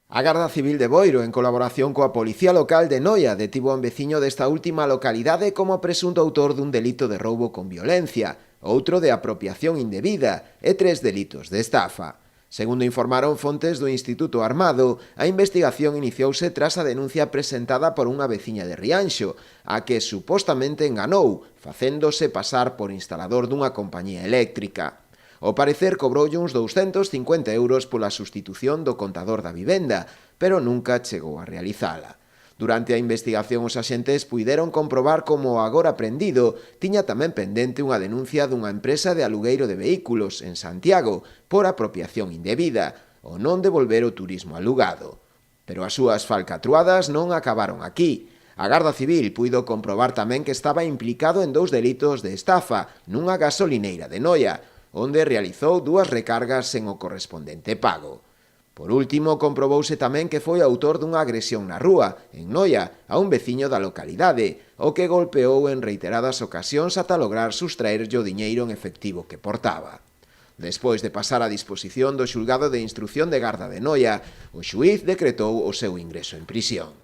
A Garda Civil de Boiro, en colaboración coa Policía Local de Noia, detivo a un veciño desta última localidade como presunto autor dun delito de roubo con violencia, outro de apropiación indebida e 3 delitos de estafa. Segundo informaron fontes do Instituto Armado, a investigación iniciouse tras a denuncia presentada por unha veciña de Rianxo, a que supostamente enganou, facéndose pasar por instalador dunha compañía eléctrica. Ao parecer cobroulle uns 250 euros pola sustitución do contador da vivenda, pero nunca chegou a realizala. Durante a investigación os axentes puideron comprobar como o agora prendido tiña tamén pendente unha denuncia dunha empresa de alugueiro de vehículos en Santiago por apropiación indebida, ou non devolver o turismo alugado. Pero as súas falcatruadas non acabaron aquí. A Garda Civil puido comprobar tamén que estaba implicado en 2 delitos de estafa nunha gasolineira de Noia, onde realizou 2 recargas sen o correspondente pago. Por último, comprobouse tamén que foi autor dunha agresión na rúa, en Noia, a un veciño da localidade, o que golpeou en reiteradas ocasións ata lograr sustraerlle o diñeiro en efectivo que portaba. Despois de pasar a disposición do xulgado de instrución de Garda de Noia, o xuíz decretou o seu ingreso en prisión.